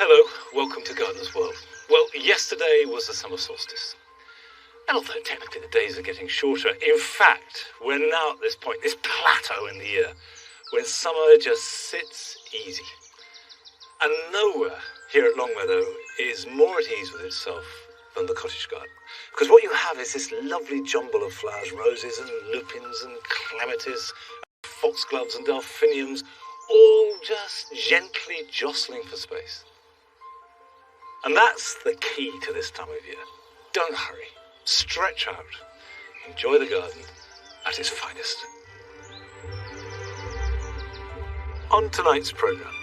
Hello, welcome to Gardener's World. Well, yesterday was the summer solstice. And although technically the days are getting shorter, in fact, we're now at this point, this plateau in the year, when summer just sits easy. And nowhere here at Longmeadow is more at ease with itself than the cottage garden. Because what you have is this lovely jumble of flowers, roses and lupins and clematis, foxgloves and delphiniums, all just gently jostling for space. And that's the key to this time of year. Don't hurry. Stretch out. Enjoy the garden at its finest. On tonight's programme,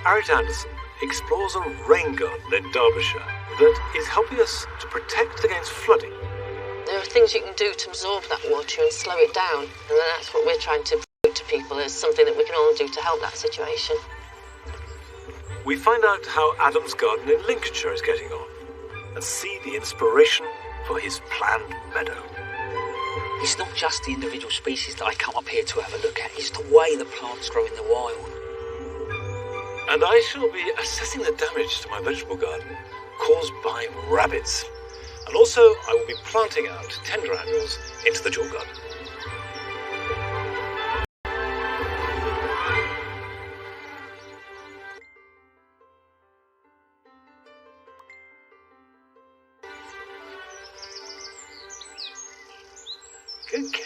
Arit Anderson explores a rain garden in Derbyshire that is helping us to protect against flooding. There are things you can do to absorb that water and slow it down, and that's what we're trying to put to people as something that we can all do to help that situation. We find out how Adam's garden in Lincolnshire is getting on and see the inspiration for his planned meadow. It's not just the individual species that I come up here to have a look at, it's the way the plants grow in the wild. And I shall be assessing the damage to my vegetable garden caused by rabbits. And also I will be planting out tender annuals into the dual garden. Good girl.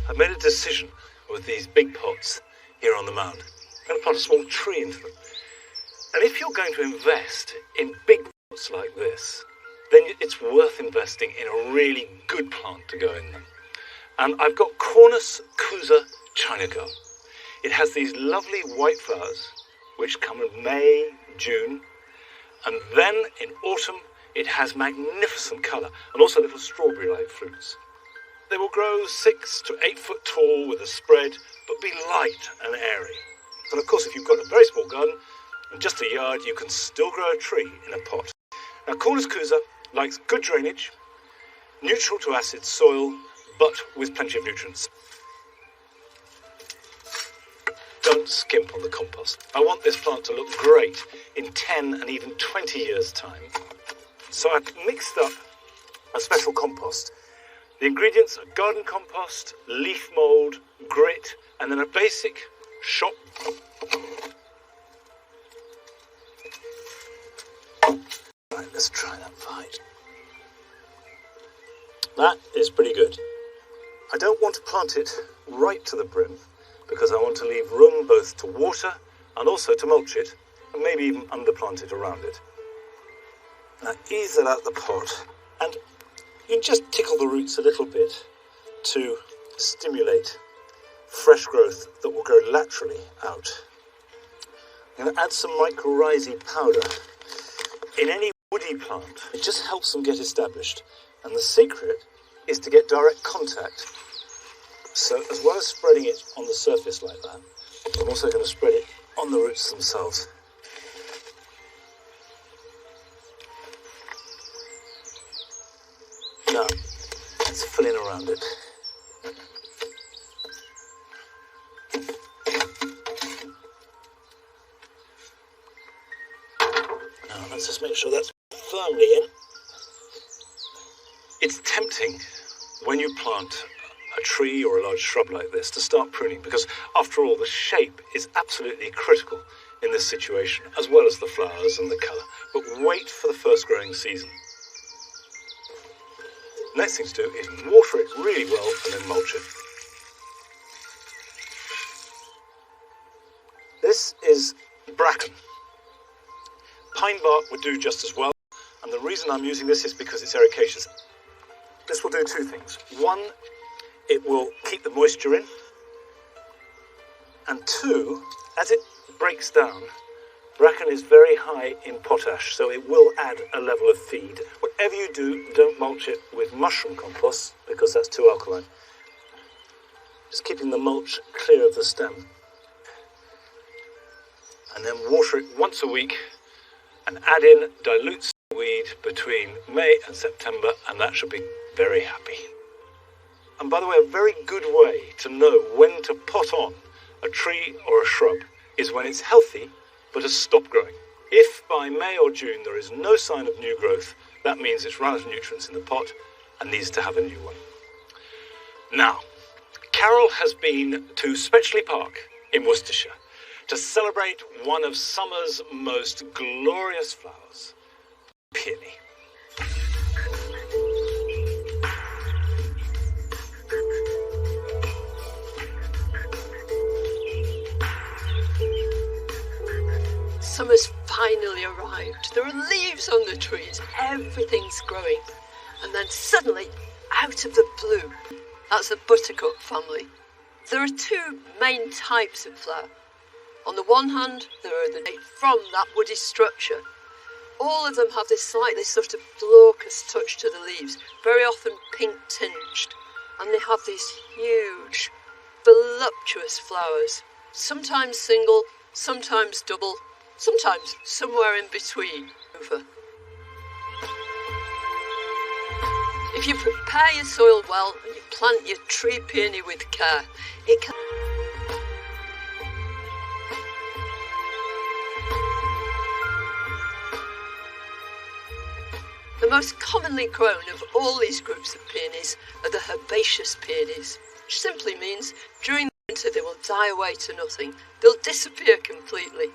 I've made a decision with these big pots here on the mound. I'm going to plant a small tree into them. And if you're going to invest in big pots like this, then it's worth investing in a really good plant to go in them. And I've got Cornus China Girl. It has these lovely white flowers which come in May, June, and then in autumn it has magnificent colour and also little strawberry-like fruits. They will grow 6 to 8 foot tall with a spread, but be light and airy. And of course, if you've got a very small garden and just a yard, you can still grow a tree in a pot. Now, Cornus likes good drainage, neutral to acid soil, but with plenty of nutrients. Don't skimp on the compost. I want this plant to look great in 10 and even 20 years' time. So I've mixed up a special compost. The ingredients are garden compost, leaf mould, grit, and then a basic shop. Right, let's try that fight. That is pretty good. I don't want to plant it right to the brim, because I want to leave room both to water and also to mulch it, and maybe even underplant it around it. Now ease it out the pot, and you just tickle the roots a little bit to stimulate fresh growth that will grow laterally out. I'm going to add some mycorrhizae powder. In any woody plant, it just helps them get established, and the secret is to get direct contact. So as well as spreading it on the surface like that, I'm also going to spread it on the roots themselves. Now, let's fill in around it. Now, let's just make sure that's firmly in. It's tempting when you plant a tree or a large shrub like this to start pruning, because after all the shape is absolutely critical in this situation, as well as the flowers and the colour. But wait for the first growing season. Next thing to do is water it really well and then mulch it. This is bracken. Pine bark would do just as well, and the reason I'm using this is because it's ericaceous. This will do two things. One, it will keep the moisture in, and two, as it breaks down, bracken is very high in potash, so it will add a level of feed. Whatever you do, don't mulch it with mushroom compost, because that's too alkaline. Just keeping the mulch clear of the stem. And then water it once a week, and add in dilute seaweed between May and September, and that should be very happy. And by the way, a very good way to know when to pot on a tree or a shrub is when it's healthy but has stopped growing. If by May or June there is no sign of new growth, that means it's run out of nutrients in the pot and needs to have a new one. Now, Carol has been to Spetchley Park in Worcestershire to celebrate one of summer's most glorious flowers, peony. Summer's finally arrived. There are leaves on the trees. Everything's growing. And then suddenly, out of the blue, that's the buttercup family. There are two main types of flower. On the one hand, there are the from that woody structure. All of them have this slightly sort of glaucous touch to the leaves, very often pink tinged. And they have these huge, voluptuous flowers. Sometimes single, sometimes double, sometimes somewhere in between. If you prepare your soil well and you plant your tree peony with care, it can... The most commonly grown of all these groups of peonies are the herbaceous peonies, which simply means during the winter they will die away to nothing. They'll disappear completely.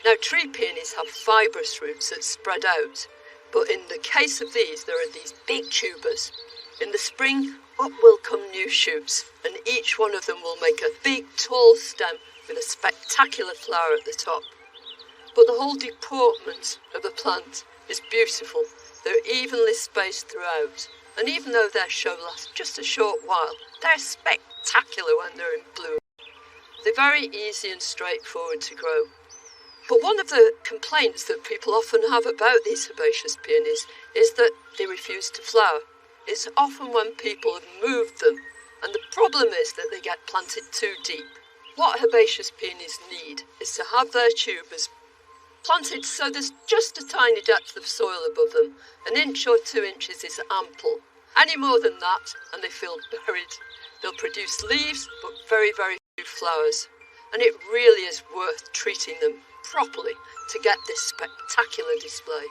Now, tree peonies have fibrous roots that spread out, but in the case of these, there are these big tubers. In the spring, up will come new shoots, and each one of them will make a big, tall stem with a spectacular flower at the top. But the whole deportment of the plant is beautiful. They're evenly spaced throughout, and even though their show lasts just a short while, they're spectacular when they're in bloom. They're very easy and straightforward to grow. But one of the complaints that people often have about these herbaceous peonies is that they refuse to flower. It's often when people have moved them, and the problem is that they get planted too deep. What herbaceous peonies need is to have their tubers planted so there's just a tiny depth of soil above them. 1 inch or 2 inches is ample. Any more than that, and they feel buried. They'll produce leaves, but very, very few flowers. And it really is worth treating them properly to get this spectacular display.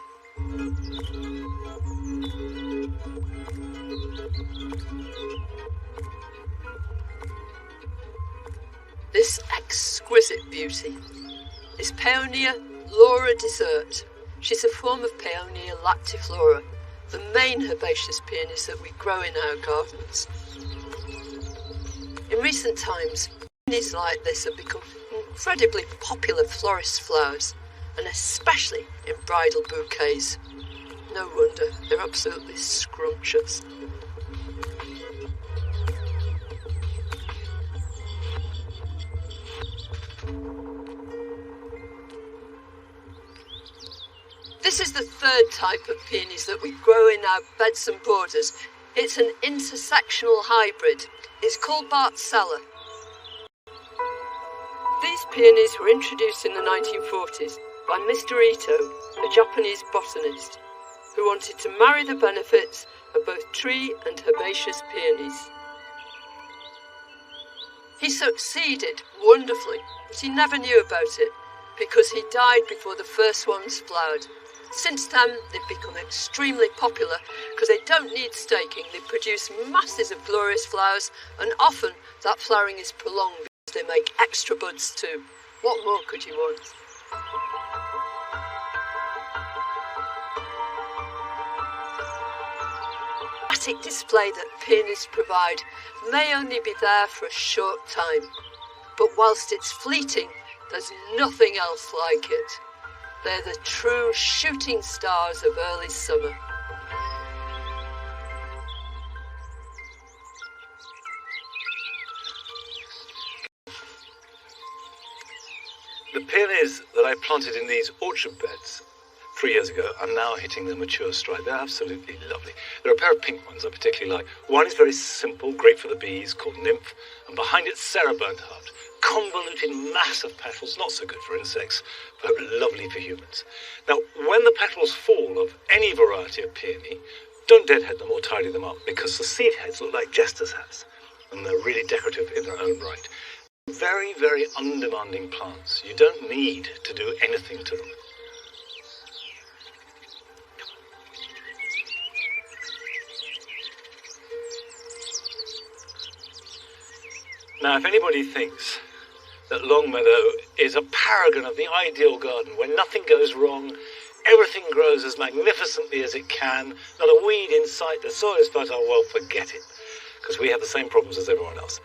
This exquisite beauty is Paeonia Laura Desert. She's a form of Paeonia lactiflora, the main herbaceous peonies that we grow in our gardens. In recent times, peonies like this have become incredibly popular florist flowers, and especially in bridal bouquets. No wonder, they're absolutely scrumptious. This is the third type of peonies that we grow in our beds and borders. It's an intersectional hybrid. It's called Bartzella. These peonies were introduced in the 1940s by Mr. Ito, a Japanese botanist, who wanted to marry the benefits of both tree and herbaceous peonies. He succeeded wonderfully, but he never knew about it because he died before the first ones flowered. Since then, they've become extremely popular because they don't need staking. They produce masses of glorious flowers, and often that flowering is prolonged because they make extra buds too. What more could you want? The dramatic display that peonies provide may only be there for a short time, but whilst it's fleeting, there's nothing else like it. They're the true shooting stars of early summer. The peonies that I planted in these orchard beds 3 years ago are now hitting their mature stride. They're absolutely lovely. There are a pair of pink ones I particularly like. One is very simple, great for the bees, called Nymph, and behind it Sarah Bernhardt. Convoluted mass of petals, not so good for insects, but lovely for humans. Now, when the petals fall of any variety of peony, don't deadhead them or tidy them up, because the seed heads look like jester's hats. and they're really decorative in their own right. Very, very undemanding plants. You don't need to do anything to them. Now, if anybody thinks that Longmeadow is a paragon of the ideal garden where nothing goes wrong, everything grows as magnificently as it can, not a weed in sight, the soil is fertile, well, forget it, because we have the same problems as everyone else.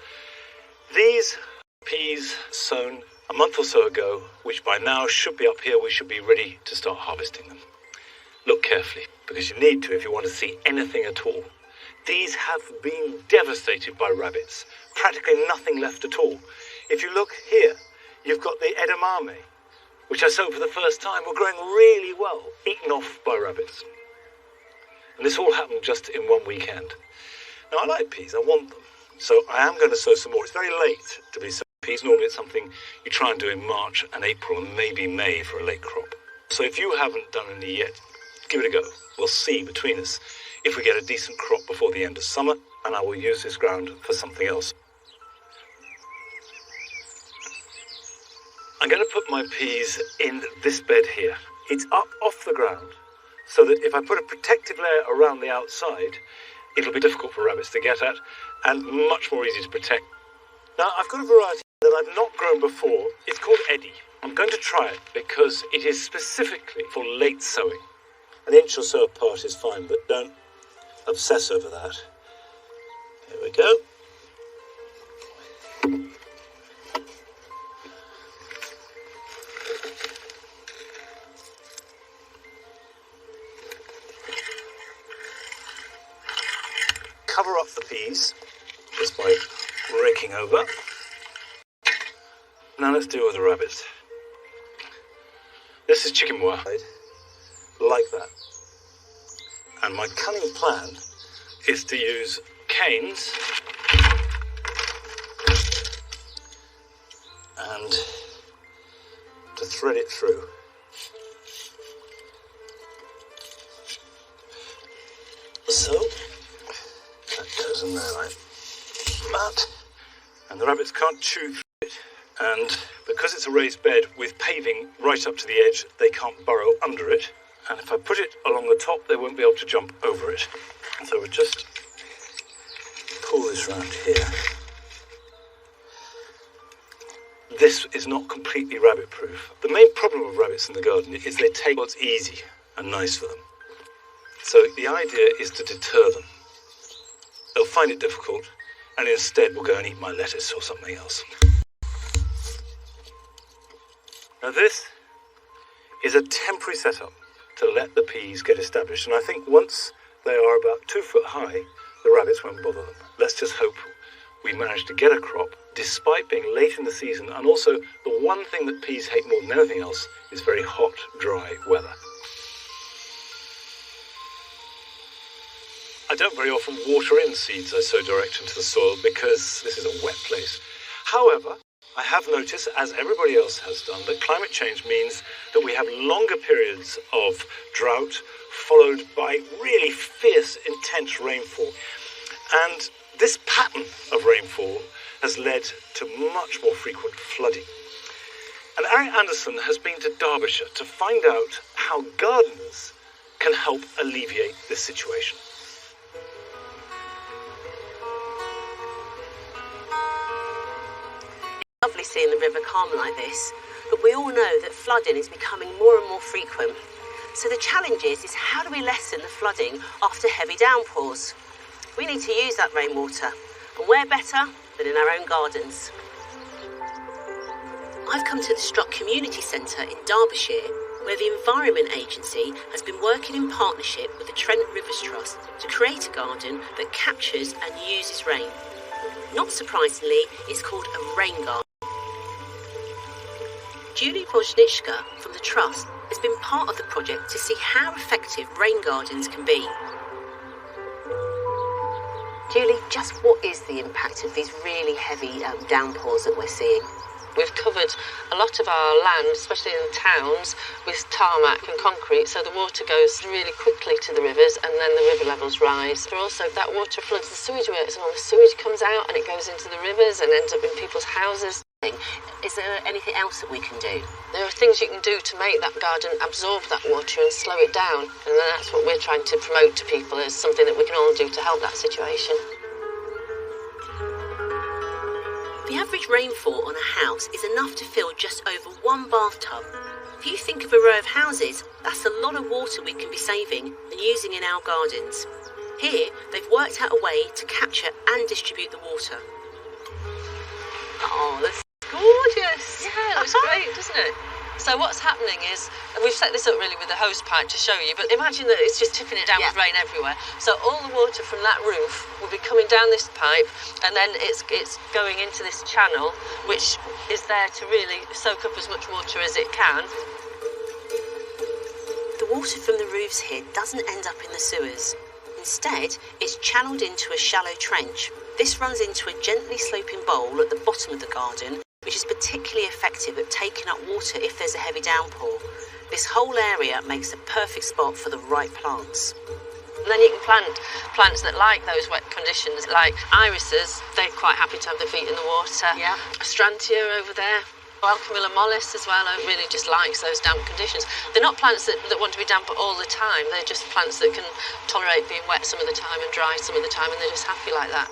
These peas sown a month or so ago, which by now should be up here, we should be ready to start harvesting them. Look carefully, because you need to if you want to see anything at all. These have been devastated by rabbits. Practically nothing left at all. If you look here, you've got the edamame, which I sowed for the first time, were growing really well, eaten off by rabbits. And this all happened just in one weekend. Now, I like peas, I want them, so I am going to sow some more. It's very late to be sowing peas. Normally it's something you try and do in March and April and maybe May for a late crop. So if you haven't done any yet, give it a go. We'll see between us if we get a decent crop before the end of summer, and I will use this ground for something else. I'm going to put my peas in this bed here. It's up off the ground, so that if I put a protective layer around the outside, it'll be difficult for rabbits to get at, and much more easy to protect. Now, I've got a variety that I've not grown before. It's called Eddie. I'm going to try it because it is specifically for late sowing. An inch or so apart is fine, but don't obsess over that. Here we go. Cover up the peas just by raking over. Now let's deal with the rabbits. This is chicken wire, like that. And my cunning plan is to use canes and to thread it through. So, that goes in there like that. And the rabbits can't chew through it. And because it's a raised bed with paving right up to the edge, they can't burrow under it. And if I put it along the top, they won't be able to jump over it. So we'll just pull this round here. This is not completely rabbit-proof. The main problem with rabbits in the garden is they take what's easy and nice for them. So the idea is to deter them. They'll find it difficult, and instead will go and eat my lettuce or something else. Now this is a temporary setup to let the peas get established. And I think once they are about 2 foot high, the rabbits won't bother them. Let's just hope we manage to get a crop despite being late in the season. And also, the one thing that peas hate more than anything else is very hot, dry weather. I don't very often water in seeds I sow direct into the soil because this is a wet place. However, I have noticed, as everybody else has done, that climate change means that we have longer periods of drought followed by really fierce, intense rainfall. And this pattern of rainfall has led to much more frequent flooding. And Eric Anderson has been to Derbyshire to find out how gardeners can help alleviate this situation. Lovely seeing the river calm like this, but we all know that flooding is becoming more and more frequent. So the challenge is how do we lessen the flooding after heavy downpours? We need to use that rainwater, and where better than in our own gardens? I've come to the Strutt Community Centre in Derbyshire, where the Environment Agency has been working in partnership with the Trent Rivers Trust to create a garden that captures and uses rain. Not surprisingly, it's called a rain garden. Julie Wojnicka from the Trust has been part of the project to see how effective rain gardens can be. Julie, just what is the impact of these really heavy downpours that we're seeing? We've covered a lot of our land, especially in towns, with tarmac and concrete, so the water goes really quickly to the rivers and then the river levels rise. But also that water floods the sewage works and all the sewage comes out and it goes into the rivers and ends up in people's houses. Is there anything else that we can do? There are things you can do to make that garden absorb that water and slow it down, and that's what we're trying to promote to people as something that we can all do to help that situation. The average rainfall on a house is enough to fill just over one bathtub. If you think of a row of houses, that's a lot of water we can be saving and using in our gardens. Here, they've worked out a way to capture and distribute the water. Oh, that's gorgeous. Yeah, it looks great, doesn't it? So what's happening is, we've set this up really with a hose pipe to show you, but imagine that it's just tipping it down with rain everywhere. So all the water from that roof will be coming down this pipe, and then it's going into this channel, which is there to really soak up as much water as it can. The water from the roofs here doesn't end up in the sewers. Instead, it's channeled into a shallow trench. This runs into a gently sloping bowl at the bottom of the garden, which is particularly effective at taking up water if there's a heavy downpour. This whole area makes a perfect spot for the right plants. And then you can plant plants that like those wet conditions, like irises. They're quite happy to have their feet in the water. Yeah. Astrantia over there. Alchemilla mollis as well, really just likes those damp conditions. They're not plants that want to be damp all the time. They're just plants that can tolerate being wet some of the time and dry some of the time, and they're just happy like that.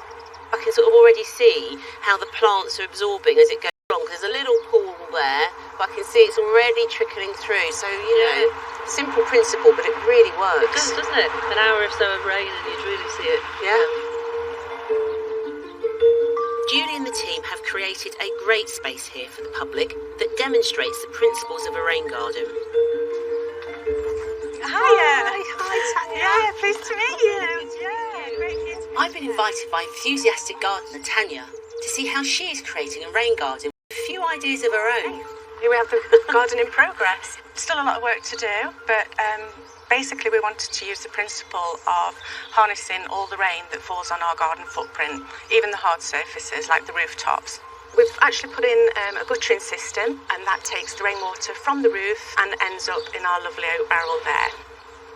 I can sort of already see how the plants are absorbing as it goes along. There's a little pool there, but I can see it's already trickling through. So, you know, simple principle, but it really works. It does, doesn't it? An hour or so of rain and you'd really see it. Yeah. Julie and the team have created a great space here for the public that demonstrates the principles of a rain garden. Hiya. Hi, Tanya. Yeah, pleased to meet you. Yeah, great to meet you. I've been invited by enthusiastic gardener Tanya to see how she is creating a rain garden with a few ideas of her own. Here we have the garden in progress. Still a lot of work to do, but basically we wanted to use the principle of harnessing all the rain that falls on our garden footprint, even the hard surfaces like the rooftops. We've actually put in a guttering system, and that takes the rainwater from the roof and ends up in our lovely oak barrel there.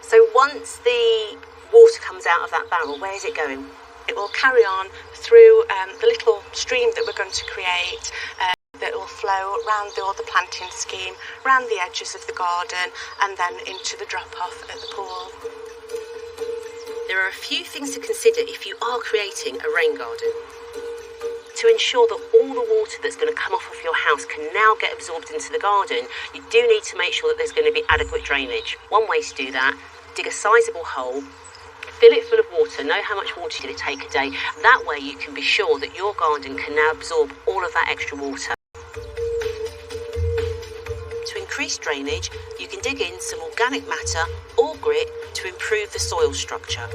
So once the water comes out of that barrel, where is it going? It will carry on through the little stream that we're going to create that will flow round all the planting scheme, round the edges of the garden, and then into the drop-off at the pool. There are a few things to consider if you are creating a rain garden. To ensure that all the water that's going to come off of your house can now get absorbed into the garden, you do need to make sure that there's going to be adequate drainage. One way to do that, dig a sizable hole, fill it full of water, know how much water did it take a day. That way you can be sure that your garden can now absorb all of that extra water. To increase drainage, you can dig in some organic matter or grit to improve the soil structure.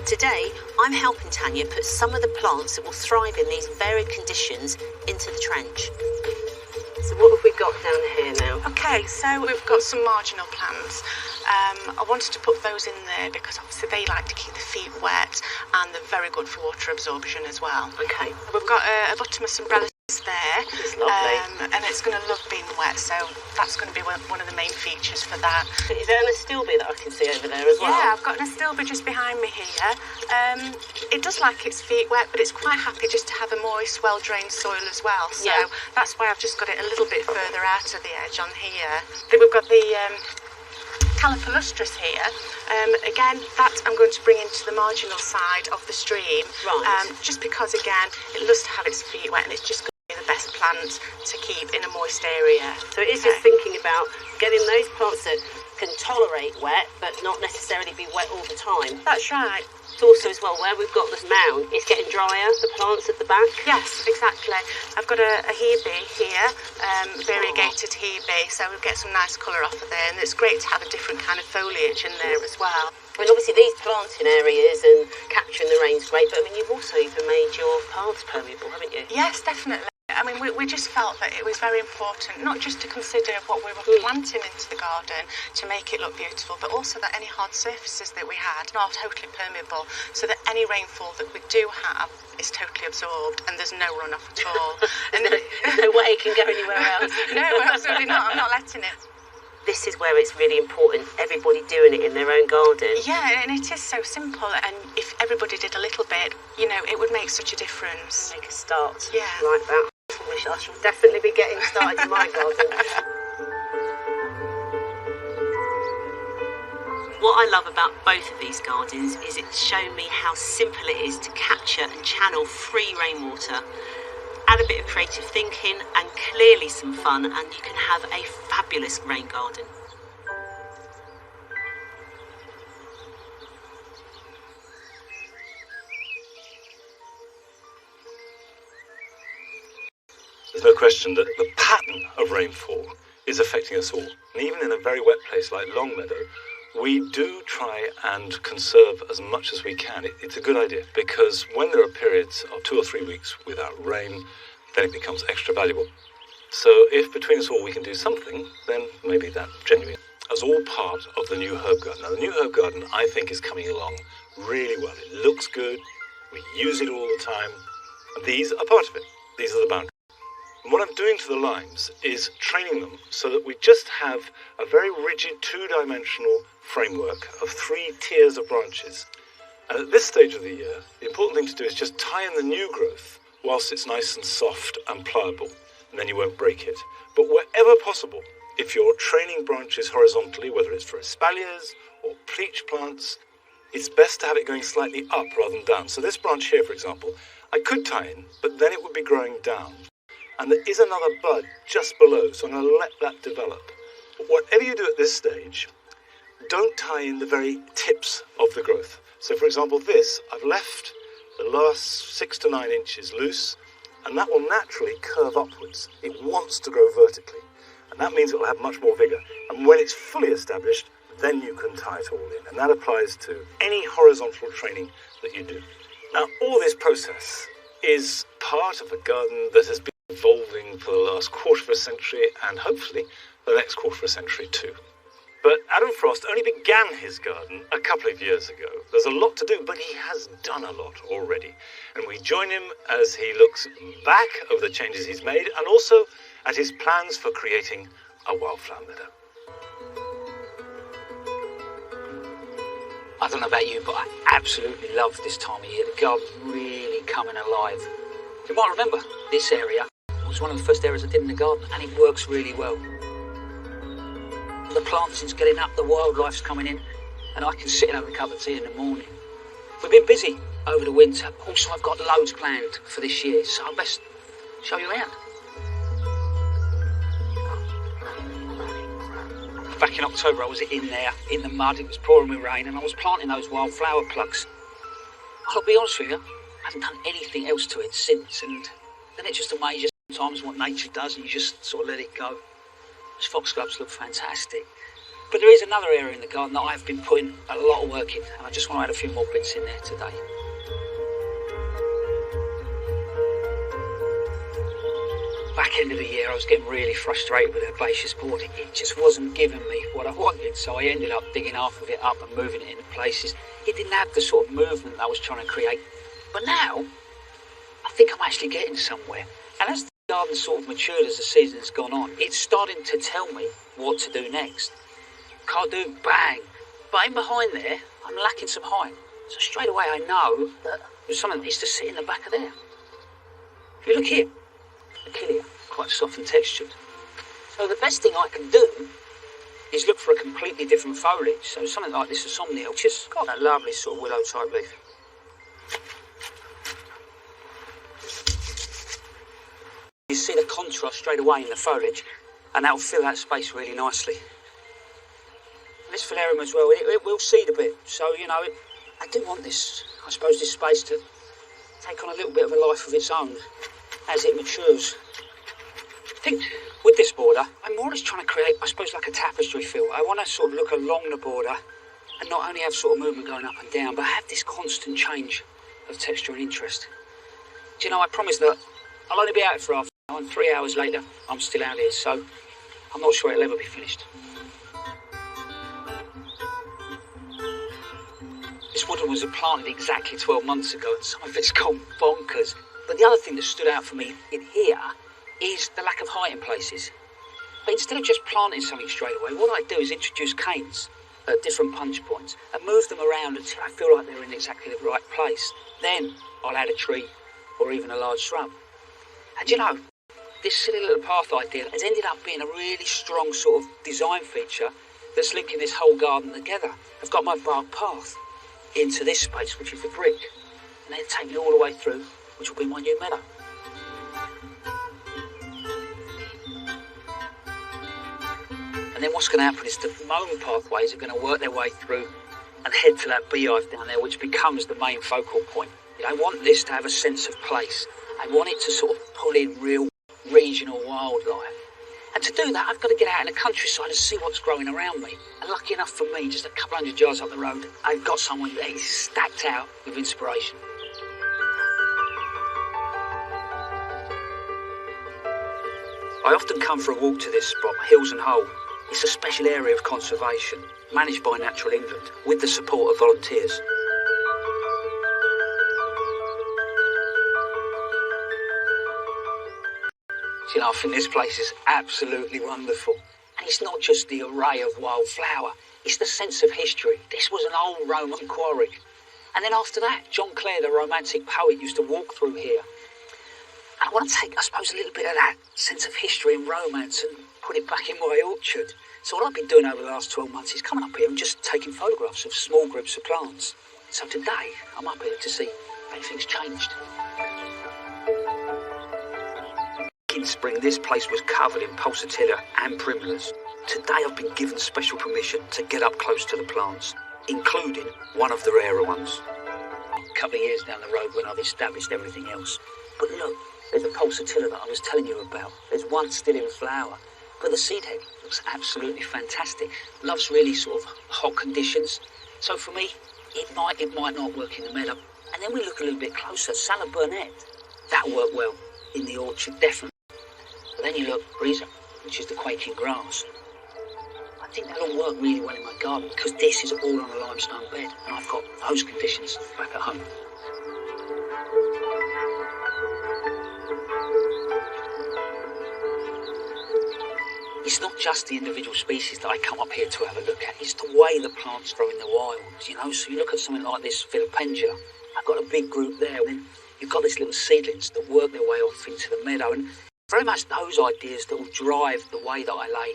Today, I'm helping Tanya put some of the plants that will thrive in these varied conditions into the trench. So what have we got down here now? Okay, so we've got some marginal plants. I wanted to put those in there because obviously they like to keep the feet wet and they're very good for water absorption as well. Okay. We've got a Buttermus umbrella there. It's lovely. And it's going to love being wet, so that's going to be one of the main features for that. Is there an astilbe that I can see over there as well? Yeah, I've got an astilbe just behind me here. It does like its feet wet, but it's quite happy just to have a moist, well-drained soil as well. So that's why I've just got it a little bit further out of the edge on here. Then we've got the Calopalustris here. Again, that I'm going to bring into the marginal side of the stream. Right. Just because, again, it loves to have its feet wet and it's just going to be the best plant to keep in a moist area. So it is just thinking about getting those plants that can tolerate wet but not necessarily be wet all the time. That's right. It's also as well where we've got this mound, it's getting drier, the plants at the back. Yes, exactly. I've got a hebe here, variegated hebe, so we'll get some nice colour off of there, and it's great to have a different kind of foliage in there as well. I mean, obviously these planting areas and capturing the rain's great, but I mean, you've also even made your paths permeable, haven't you? Yes, definitely. I mean, we just felt that it was very important, not just to consider what we were planting into the garden to make it look beautiful, but also that any hard surfaces that we had are totally permeable, so that any rainfall that we do have is totally absorbed and there's no runoff at all. And no way it can go anywhere else. No, absolutely not. I'm not letting it. This is where it's really important, everybody doing it in their own garden. Yeah, and it is so simple, and if everybody did a little bit, you know, it would make such a difference. Make a start. Yeah. Like that. I shall definitely be getting started in my garden. What I love about both of these gardens is it's shown me how simple it is to capture and channel free rainwater. Add a bit of creative thinking and clearly some fun, and you can have a fabulous rain garden. There's no question that the pattern of rainfall is affecting us all. And even in a very wet place like Longmeadow, we do try and conserve as much as we can. It's a good idea, because when there are periods of 2 or 3 weeks without rain, then it becomes extra valuable. So if between us all we can do something, then maybe that genuinely is all part of the new herb garden. Now, the new herb garden, I think, is coming along really well. It looks good, we use it all the time, and these are part of it. These are the boundaries. And what I'm doing to the limes is training them so that we just have a very rigid 2-dimensional framework of 3 tiers of branches. And at this stage of the year, the important thing to do is just tie in the new growth whilst it's nice and soft and pliable, and then you won't break it. But wherever possible, if you're training branches horizontally, whether it's for espaliers or pleach plants, it's best to have it going slightly up rather than down. So this branch here, for example, I could tie in, but then it would be growing down. And there is another bud just below, so I'm going to let that develop. But whatever you do at this stage, don't tie in the very tips of the growth. So for example, this, I've left the last 6 to 9 inches loose, and that will naturally curve upwards. It wants to grow vertically, and that means it will have much more vigour. And when it's fully established, then you can tie it all in. And that applies to any horizontal training that you do. Now, all this process is part of a garden that has been evolving for the last quarter of a century, and hopefully the next quarter of a century too. But Adam Frost only began his garden a couple of years ago. There's a lot to do, but he has done a lot already. And we join him as he looks back over the changes he's made, and also at his plans for creating a wildflower meadow. I don't know about you, but I absolutely love this time of year. The garden's really coming alive. You might remember this area was one of the first areas I did in the garden, and it works really well. The planting's getting up, the wildlife's coming in, and I can sit and have a cup of tea in the morning. We've been busy over the winter. Also, I've got loads planned for this year, so I'll best show you around. Back in October, I was in there, in the mud, it was pouring with rain, and I was planting those wildflower plugs. I'll be honest with you, I haven't done anything else to it since, and then it's just amazing sometimes what nature does, and you just sort of let it go. Those foxgloves look fantastic. But there is another area in the garden that I've been putting a lot of work in, and I just want to add a few more bits in there today. Back end of the year, I was getting really frustrated with herbaceous board. It just wasn't giving me what I wanted, so I ended up digging half of it up and moving it into places. It didn't have the sort of movement I was trying to create. But now, I think I'm actually getting somewhere. And as the garden sort of matured as the season's gone on, it's starting to tell me what to do next. Cardo, bang. But in behind there, I'm lacking some height. So straight away I know that there's something that needs to sit in the back of there. If you look here, Achillea, quite soft and textured. So the best thing I can do is look for a completely different foliage. So something like this Somnia, which has got that lovely sort of willow type leaf. You see the contrast straight away in the foliage, and that'll fill that space really nicely. This Phalarum as well, it will seed a bit. So, you know, I do want this, I suppose, this space to take on a little bit of a life of its own as it matures. I think with this border, I'm more or less trying to create, I suppose, like a tapestry feel. I want to sort of look along the border and not only have sort of movement going up and down, but have this constant change of texture and interest. Do you know, I promise that I'll only be out for half And 3 hours later, I'm still out here, so I'm not sure it'll ever be finished. This woodland was planted exactly 12 months ago, and some of it's gone bonkers. But the other thing that stood out for me in here is the lack of height in places. But instead of just planting something straight away, what I do is introduce canes at different punch points and move them around until I feel like they're in exactly the right place. Then I'll add a tree or even a large shrub. And you know, this silly little path idea has ended up being a really strong sort of design feature that's linking this whole garden together. I've got my bark path into this space, which is the brick, and then take me all the way through, which will be my new meadow. And then what's going to happen is the mown pathways are going to work their way through and head to that beehive down there, which becomes the main focal point. I want this to have a sense of place. I want it to sort of pull in real regional wildlife. And to do that, I've got to get out in the countryside and see what's growing around me. And lucky enough for me, just a couple hundred yards up the road, I've got someone that is stacked out with inspiration. I often come for a walk to this spot, Hills and Hole. It's a special area of conservation, managed by Natural England, with the support of volunteers. You know, I think this place is absolutely wonderful. And it's not just the array of wildflower, it's the sense of history. This was an old Roman quarry. And then after that, John Clare, the romantic poet, used to walk through here. And I want to take, I suppose, a little bit of that sense of history and romance and put it back in my orchard. So what I've been doing over the last 12 months is coming up here and just taking photographs of small groups of plants. So today, I'm up here to see if anything's changed. In spring, this place was covered in pulsatilla and primulas. Today, I've been given special permission to get up close to the plants, including one of the rarer ones. A couple of years down the road when I've established everything else. But look, there's the pulsatilla that I was telling you about. There's one still in flower, but the seed head looks absolutely fantastic. Loves really sort of hot conditions. So for me, it might not work in the meadow. And then we look a little bit closer. Salad Burnet, that'll work well in the orchard, definitely. But then you look, Breezer, which is the quaking grass. I think that'll work really well in my garden because this is all on a limestone bed and I've got those conditions back at home. It's not just the individual species that I come up here to have a look at, it's the way the plants grow in the wild, you know. So you look at something like this Philippengia, I've got a big group there, and you've got these little seedlings that work their way off into the meadow, and very much those ideas that will drive the way that I lay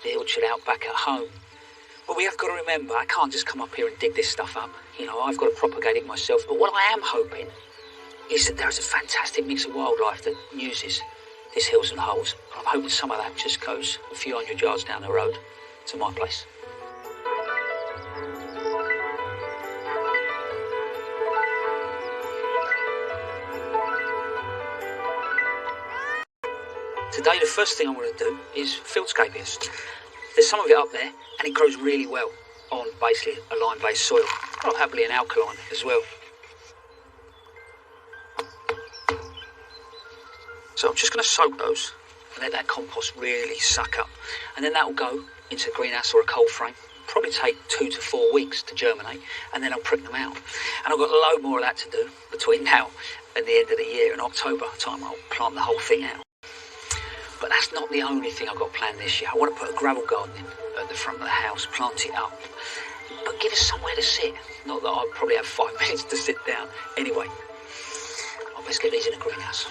the orchard out back at home. But we have got to remember, I can't just come up here and dig this stuff up. You know, I've got to propagate it myself. But what I am hoping is that there is a fantastic mix of wildlife that uses this Hills and Holes. I'm hoping some of that just goes a few hundred yards down the road to my place. Today, the first thing I'm going to do is fieldscape this. There's some of it up there, and it grows really well on basically a lime-based soil, quite happily an alkaline as well. So I'm just going to soak those and let that compost really suck up. And then that will go into a greenhouse or a cold frame. Probably take 2 to 4 weeks to germinate, and then I'll prick them out. And I've got a load more of that to do between now and the end of the year. In October time, I'll plant the whole thing out. But that's not the only thing I've got planned this year. I want to put a gravel garden in at the front of the house, plant it up, but give us somewhere to sit. Not that I'll probably have 5 minutes to sit down. Anyway, I'll best get these in a greenhouse.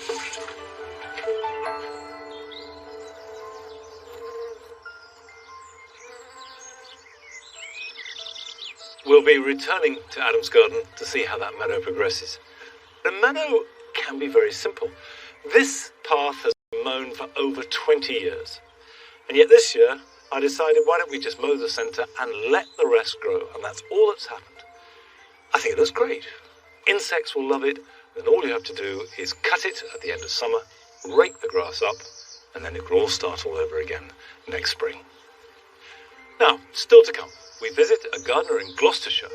We'll be returning to Adam's garden to see how that meadow progresses. The meadow can be very simple. This path has been mown for over 20 years. And yet this year, I decided, why don't we just mow the centre and let the rest grow? And that's all that's happened. I think it looks great. Insects will love it. Then all you have to do is cut it at the end of summer, rake the grass up, and then it will all start all over again next spring. Now, still to come, we visit a gardener in Gloucestershire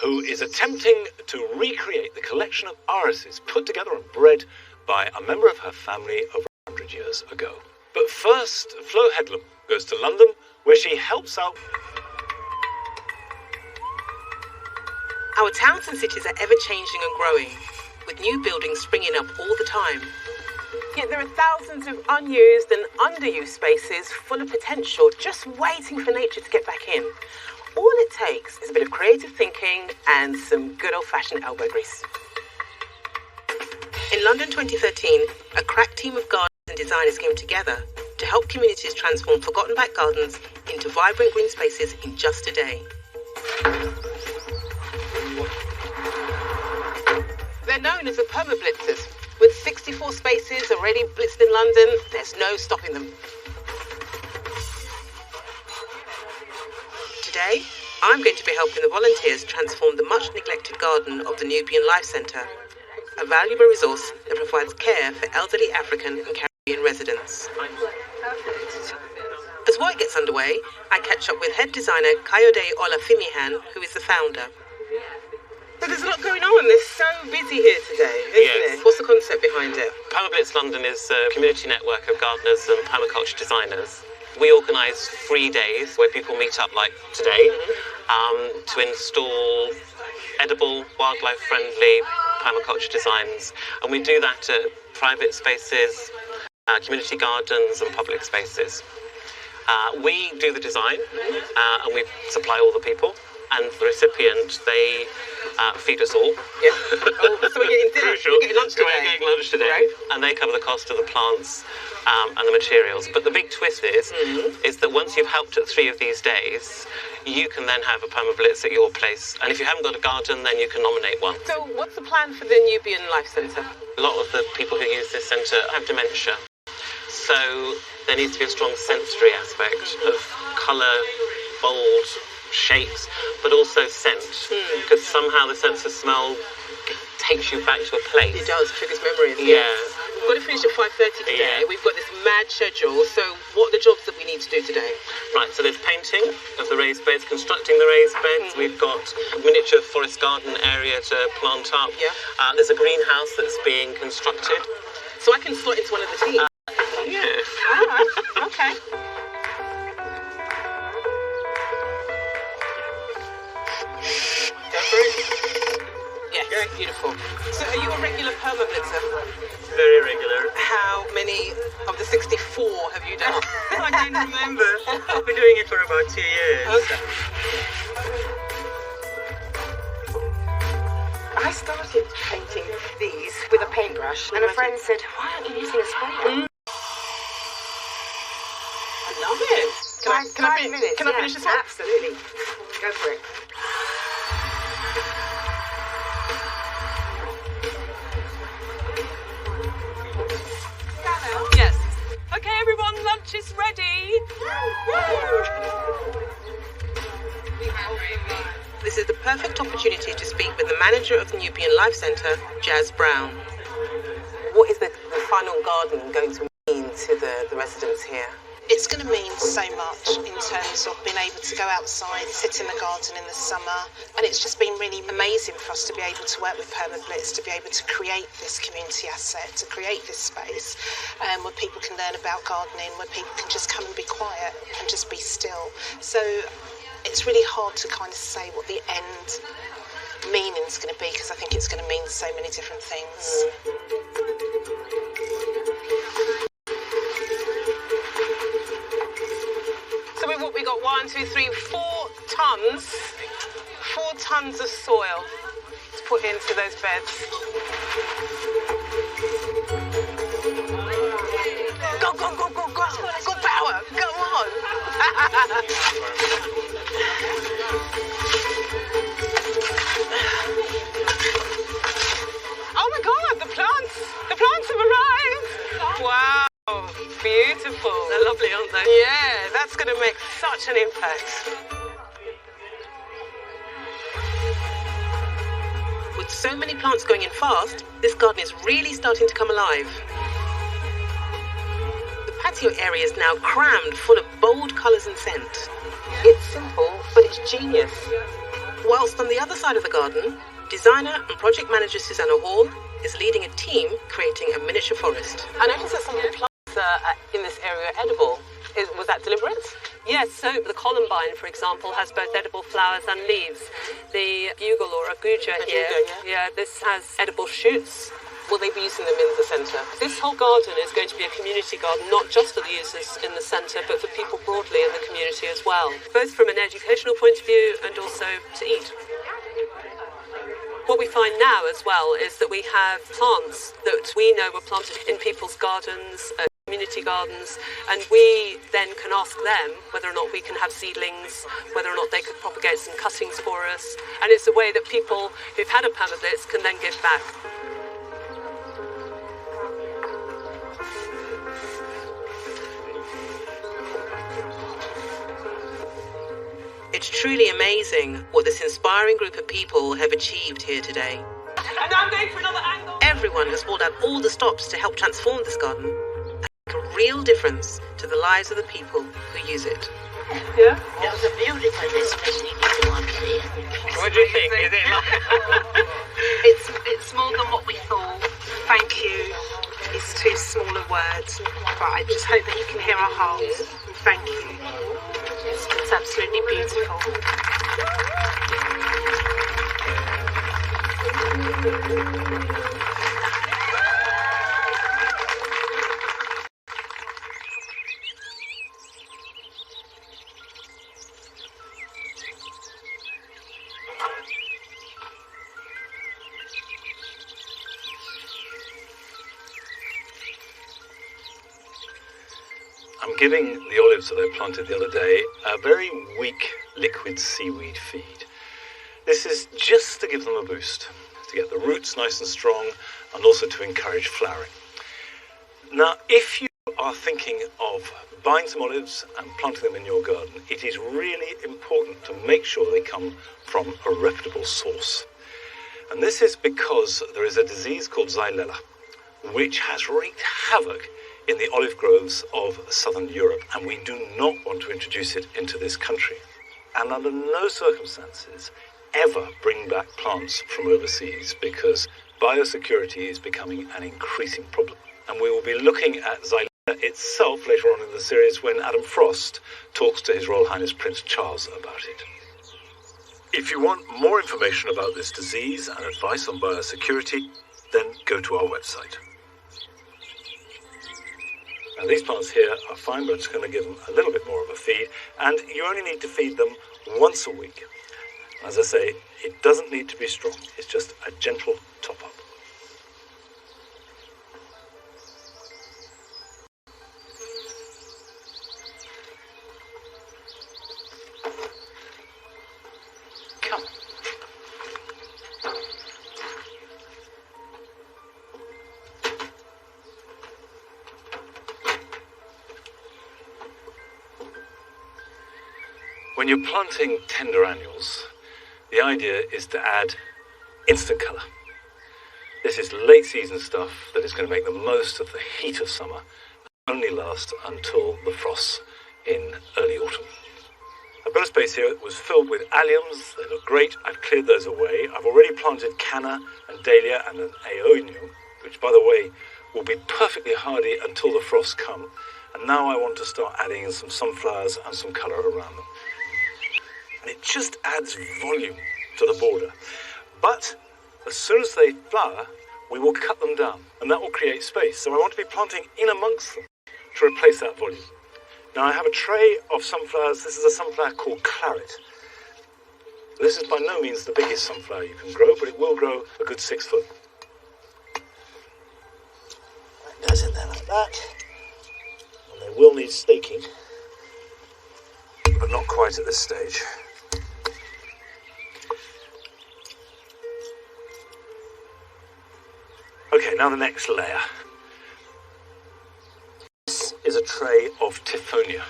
who is attempting to recreate the collection of irises put together and bred by a member of her family over 100 years ago. But first, Flo Headlam goes to London, where she helps out. Our towns and cities are ever-changing and growing, with new buildings springing up all the time. Yet there are thousands of unused and underused spaces full of potential, just waiting for nature to get back in. All it takes is a bit of creative thinking and some good old-fashioned elbow grease. In London 2013, a crack team of gardeners and designers came together to help communities transform forgotten back gardens into vibrant green spaces in just a day. They're known as the permablitzers. With 64 spaces already blitzed in London, there's no stopping them. Today, I'm going to be helping the volunteers transform the much-neglected garden of the Nubian Life Centre, a valuable resource that provides care for elderly African and Caribbean residents. As work gets underway, I catch up with head designer Kayode Olafimihan, who is the founder. So there's a lot going on. It's so busy here today, isn't it? What's the concept behind it? Permablitz London is a community network of gardeners and permaculture designers. We organise free days where people meet up like today to install edible, wildlife-friendly permaculture designs. And we do that at private spaces, community gardens and public spaces. We do the design and we supply all the people. And the recipient, they feed us all. Yeah. Oh, so we're getting dinner. Crucial. We're getting lunch today. We're getting lunch today. Right. And they cover the cost of the plants and the materials. But the big twist is that once you've helped at 3 of these days, you can then have a permablitz at your place. And if you haven't got a garden, then you can nominate one. So what's the plan for the Nubian Life Centre? A lot of the people who use this centre have dementia. So there needs to be a strong sensory aspect of colour, bold shapes, but also scent, because somehow the sense of smell takes you back to a place. It does, triggers memories. Yeah. We've got to finish at 5:30 today. Yeah. We've got this mad schedule, so what are the jobs that we need to do today? Right, so there's painting of the raised beds, constructing the raised beds. We've got a miniature forest garden area to plant up. Yeah. There's a greenhouse that's being constructed. So I can slot into one of the teams? Yeah. Okay. Yes, beautiful. So are you a regular permablitzer? Very regular. How many of the 64 have you done? I don't remember. I've been doing it for about 2 years. Okay. I started painting these with a paintbrush, and a friend said, "Why aren't you using a spray gun?" I love it. Can I finish this one? Absolutely. Go for it. Yes. Okay, everyone, lunch is ready. This is the perfect opportunity to speak with the manager of the Nubian Life Centre, Jazz Brown. What is the final garden going to mean to the residents here? It's going to mean so much in terms of being able to go outside, sit in the garden in the summer, and it's just been really amazing for us to be able to work with Permablitz, to be able to create this community asset, to create this space where people can learn about gardening, where people can just come and be quiet and just be still. So it's really hard to kind of say what the end meaning is going to be, because I think it's going to mean so many different things. We got 1, 2, 3, 4 tons. 4 tons of soil to put into those beds. Go, go, go, go, go. Go power. Go on. Oh my God, the plants have arrived. Wow. Beautiful. They're lovely, aren't they? Yeah, that's going to make such an impact. With so many plants going in fast, this garden is really starting to come alive. The patio area is now crammed full of bold colours and scent. It's simple, but it's genius. Whilst on the other side of the garden, designer and project manager Susanna Hall is leading a team creating a miniature forest. I noticed that some of the plants in this area are edible. Was that deliberate? Yes, so the columbine, for example, has both edible flowers and leaves. The bugle or aguja here, this has edible shoots. Will they be using them in the centre? This whole garden is going to be a community garden, not just for the users in the centre, but for people broadly in the community as well, both from an educational point of view and also to eat. What we find now as well is that we have plants that we know were planted in people's gardens, community gardens, and we then can ask them whether or not we can have seedlings, whether or not they could propagate some cuttings for us, and it's a way that people who've had a permablitz can then give back. It's truly amazing what this inspiring group of people have achieved here today. And I'm going for another angle. Everyone has pulled out all the stops to help transform this garden and make a real difference to the lives of the people who use it. Yeah? It was a beautiful especially this one here. What do you think? Is it like... It's more than what we thought. Thank you. It's too small a word, but I just hope that you can hear our hearts. Thank you. It's absolutely beautiful. I'm giving the olives that I planted the other day a very weak liquid seaweed feed. This is just to give them a boost, to get the roots nice and strong and also to encourage flowering. Now, if you are thinking of buying some olives and planting them in your garden, it is really important to make sure they come from a reputable source. And this is because there is a disease called Xylella, which has wreaked havoc in the olive groves of southern Europe, and we do not want to introduce it into this country. And under no circumstances ever bring back plants from overseas, because biosecurity is becoming an increasing problem. And we will be looking at Xylella itself later on in the series when Adam Frost talks to His Royal Highness Prince Charles about it. If you want more information about this disease and advice on biosecurity, then go to our website. Now, these plants here are fine, but I'm just going to give them a little bit more of a feed, and you only need to feed them once a week. As I say, it doesn't need to be strong, it's just a gentle top-up. Come. When you're planting tender annuals, the idea is to add instant colour. This is late season stuff that is going to make the most of the heat of summer and only last until the frosts in early autumn. I've got a space here that was filled with alliums. They look great. I've cleared those away. I've already planted canna and dahlia and an aeonium, which, by the way, will be perfectly hardy until the frosts come. And now I want to start adding in some sunflowers and some colour around them. And it just adds volume to the border. But as soon as they flower, we will cut them down, and that will create space. So I want to be planting in amongst them to replace that volume. Now I have a tray of sunflowers. This is a sunflower called Claret. This is by no means the biggest sunflower you can grow, but it will grow a good 6 foot. That goes in there like that. And they will need staking, but not quite at this stage. Okay, now the next layer. This is a tray of Tithonia,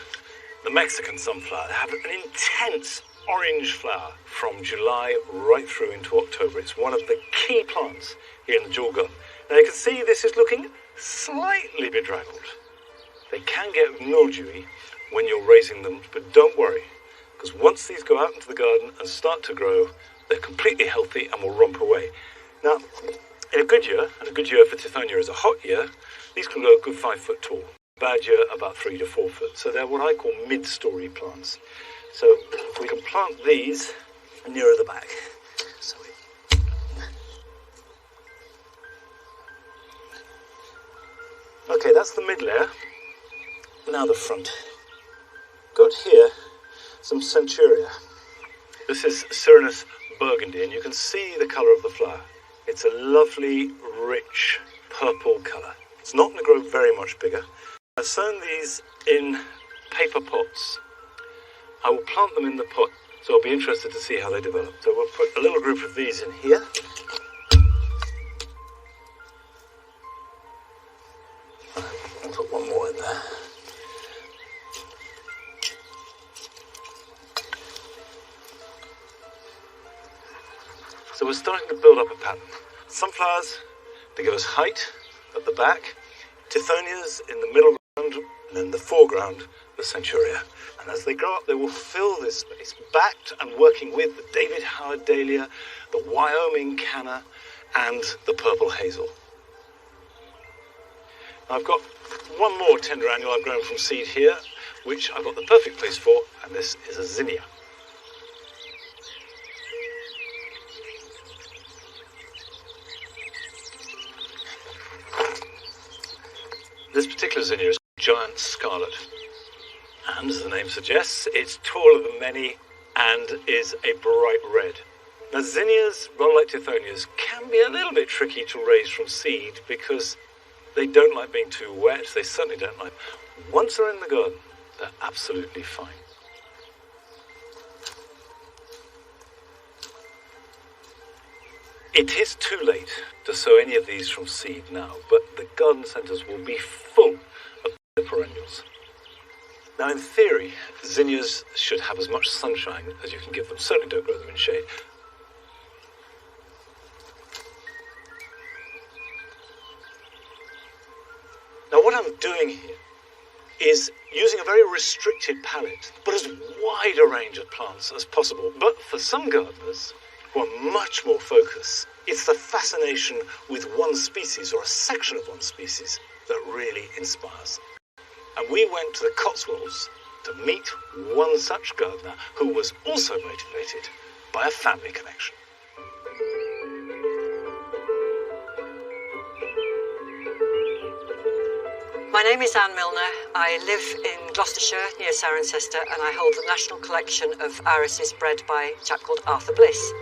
the Mexican sunflower. They have an intense orange flower from July right through into October. It's one of the key plants here in the jewel garden. Now you can see this is looking slightly bedraggled. They can get mildewy when you're raising them, but don't worry, because once these go out into the garden and start to grow, they're completely healthy and will romp away. Now, in a good year, and a good year for Tithonia is a hot year, these can go a good 5 foot tall. badger about 3 to 4 foot. So they're what I call mid-story plants. So we can plant these nearer the back. So okay, that's the mid layer. Now the front. Got here some Centuria. This is Cyrinus burgundy, and you can see the colour of the flower. It's a lovely, rich, purple colour. It's not going to grow very much bigger. I've sown these in paper pots. I will plant them in the pot, so I'll be interested to see how they develop. So we'll put a little group of these in here. I'll put one more in there. So we're starting to build up a pattern. Sunflowers, they give us height at the back, Tithonias in the middle ground, and in the foreground, the Centuria. And as they grow up, they will fill this space, backed and working with the David Howard Dahlia, the Wyoming Canna, and the purple hazel. Now I've got one more tender annual I've grown from seed here, which I've got the perfect place for, and this is a Zinnia. This particular Zinnia is giant scarlet, and as the name suggests, it's taller than many and is a bright red. Now Zinnias, rather like Tithonias, can be a little bit tricky to raise from seed because they don't like being too wet. They certainly don't like. Once they're in the garden, they're absolutely fine. It is too late to sow any of these from seed now, but the garden centres will be full of the perennials. Now, in theory, zinnias should have as much sunshine as you can give them. Certainly don't grow them in shade. Now, what I'm doing here is using a very restricted palette, but as wide a range of plants as possible. But for some gardeners who are much more focused, it's the fascination with one species or a section of one species that really inspires. And we went to the Cotswolds to meet one such gardener who was also motivated by a family connection. My name is Anne Milner. I live in Gloucestershire near Cirencester, and I hold the national collection of irises bred by a chap called Arthur Bliss.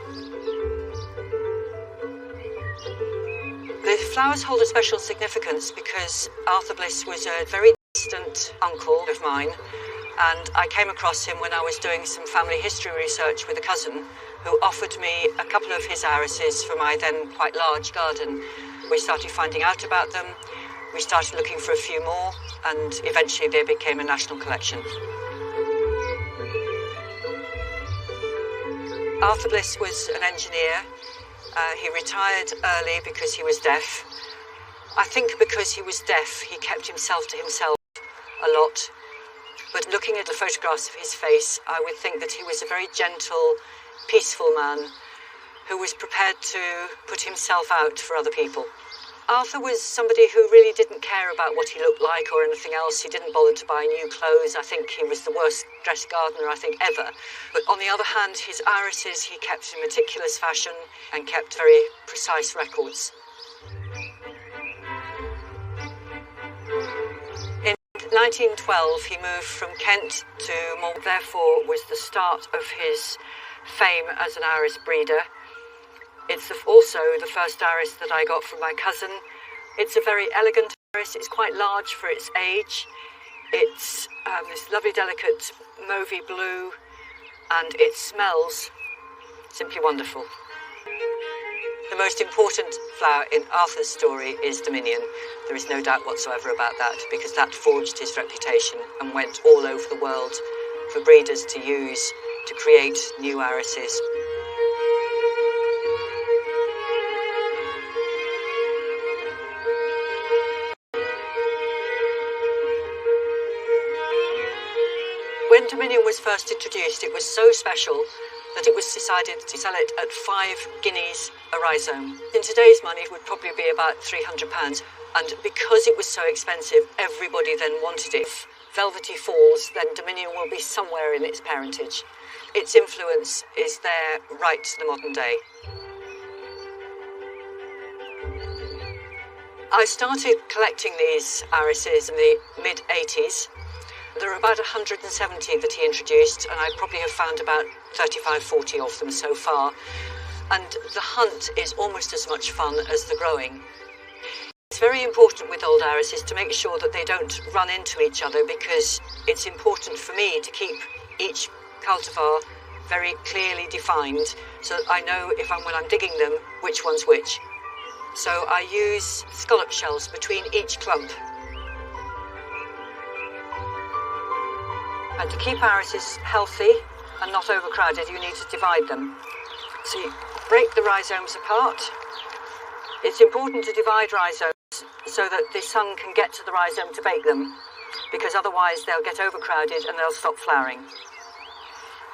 The flowers hold a special significance because Arthur Bliss was a very distant uncle of mine, and I came across him when I was doing some family history research with a cousin who offered me a couple of his irises for my then quite large garden. We started finding out about them. We started looking for a few more, and eventually they became a national collection. Arthur Bliss was an engineer. He retired early because he was deaf. I think because he was deaf, he kept himself to himself a lot. But looking at the photographs of his face, I would think that he was a very gentle, peaceful man who was prepared to put himself out for other people. Arthur was somebody who really didn't care about what he looked like or anything else. He didn't bother to buy new clothes. I think he was the worst dressed gardener, ever. But on the other hand, his irises he kept in meticulous fashion and kept very precise records. In 1912, he moved from Kent to Mulch, therefore was the start of his fame as an iris breeder. It's also the first iris that I got from my cousin. It's a very elegant iris. It's quite large for its age. It's this lovely, delicate mauvey blue, and it smells simply wonderful. The most important flower in Arthur's story is Dominion. There is no doubt whatsoever about that, because that forged his reputation and went all over the world for breeders to use to create new irises. When Dominion was first introduced, it was so special that it was decided to sell it at 5 guineas a rhizome. In today's money, it would probably be about £300. And because it was so expensive, everybody then wanted it. If Velvety falls, then Dominion will be somewhere in its parentage. Its influence is there right to the modern day. I started collecting these irises in the mid-80s. There are about 170 that he introduced, and I probably have found about 35, 40 of them so far. And the hunt is almost as much fun as the growing. It's very important with old irises to make sure that they don't run into each other, because it's important for me to keep each cultivar very clearly defined so that I know when I'm digging them which one's which. So I use scallop shells between each clump. And to keep irises healthy and not overcrowded, you need to divide them. So you break the rhizomes apart. It's important to divide rhizomes so that the sun can get to the rhizome to bake them, because otherwise they'll get overcrowded and they'll stop flowering.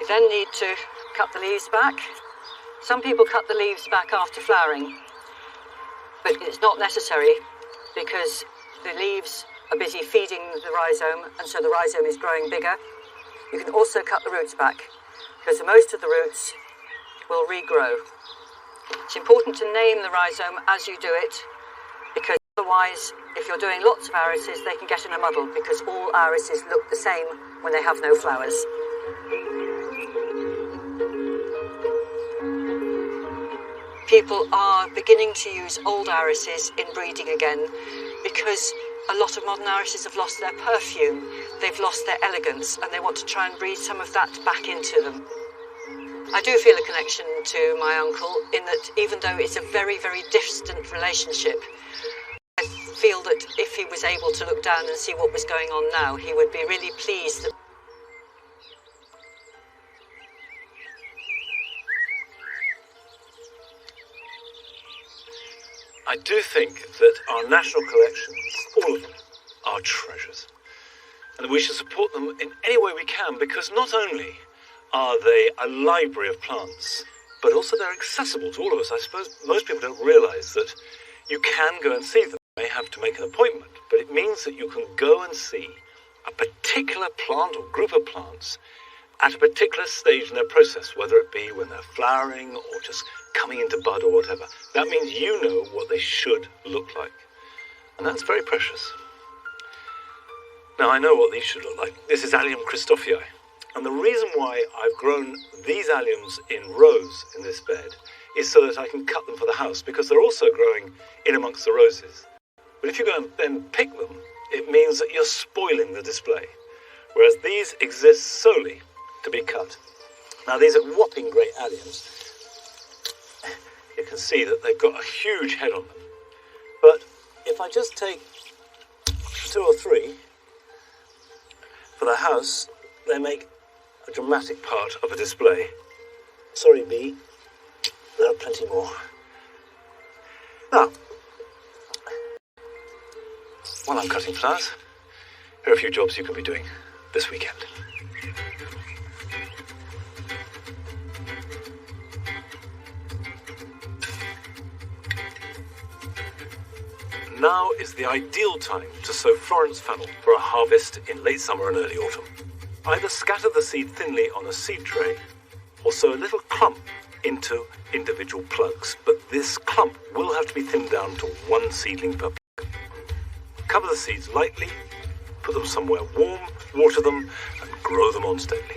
You then need to cut the leaves back. Some people cut the leaves back after flowering, but it's not necessary because the leaves are busy feeding the rhizome, and so the rhizome is growing bigger. You can also cut the roots back, because most of the roots will regrow. It's important to name the rhizome as you do it, because otherwise, if you're doing lots of irises, they can get in a muddle, because all irises look the same when they have no flowers. People are beginning to use old irises in breeding again, because a lot of modern irises have lost their perfume, they've lost their elegance, and they want to try and breed some of that back into them. I do feel a connection to my uncle in that even though it's a very, very distant relationship, I feel that if he was able to look down and see what was going on now, he would be really pleased that I do think that our national collections, all of them, are treasures. And that we should support them in any way we can, because not only are they a library of plants, but also they're accessible to all of us. I suppose most people don't realise that you can go and see them. You may have to make an appointment, but it means that you can go and see a particular plant or group of plants at a particular stage in their process, whether it be when they're flowering or just coming into bud or whatever. That means you know what they should look like. And that's very precious. Now, I know what these should look like. This is Allium Christophii. And the reason why I've grown these alliums in rows in this bed is so that I can cut them for the house, because they're also growing in amongst the roses. But if you go and then pick them, it means that you're spoiling the display. Whereas these exist solely to be cut. Now, these are whopping great alliums. You can see that they've got a huge head on them. But if I just take 2 or 3 for the house, they make a dramatic part of a display. Sorry, Bee, there are plenty more. Now, while I'm cutting flowers, here are a few jobs you can be doing this weekend. Now is the ideal time to sow Florence Fennel for a harvest in late summer and early autumn. Either scatter the seed thinly on a seed tray or sow a little clump into individual plugs, but this clump will have to be thinned down to 1 seedling per plug. Cover the seeds lightly, put them somewhere warm, water them, and grow them on steadily.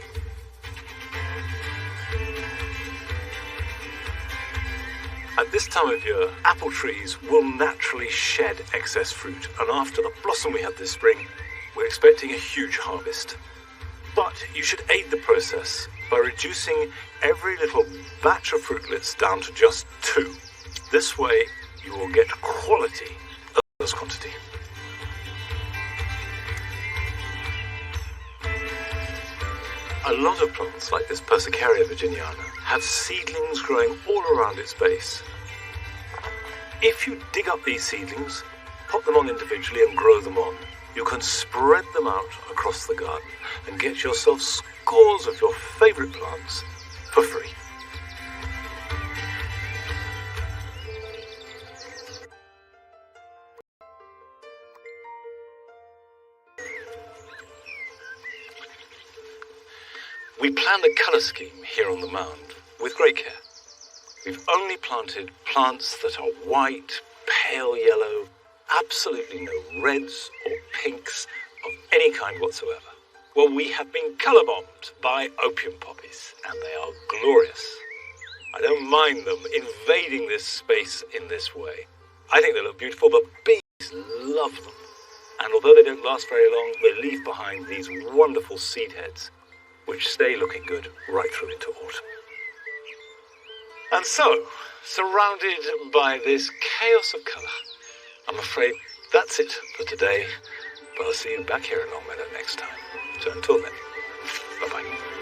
At this time of year, apple trees will naturally shed excess fruit, and after the blossom we had this spring, we're expecting a huge harvest. But you should aid the process by reducing every little batch of fruitlets down to just 2. This way, you will get quality as well as quantity. A lot of plants, like this Persicaria virginiana, have seedlings growing all around its base. If you dig up these seedlings, pop them on individually and grow them on, you can spread them out across the garden and get yourself scores of your favourite plants for free. We planned the colour scheme here on the mound with great care. We've only planted plants that are white, pale yellow, absolutely no reds or pinks of any kind whatsoever. Well, we have been colour-bombed by opium poppies, and they are glorious. I don't mind them invading this space in this way. I think they look beautiful, but bees love them. And although they don't last very long, they leave behind these wonderful seed heads, which stay looking good right through into autumn. And so, surrounded by this chaos of colour, I'm afraid that's it for today, but I'll see you back here at Longmeadow next time. So until then, bye-bye.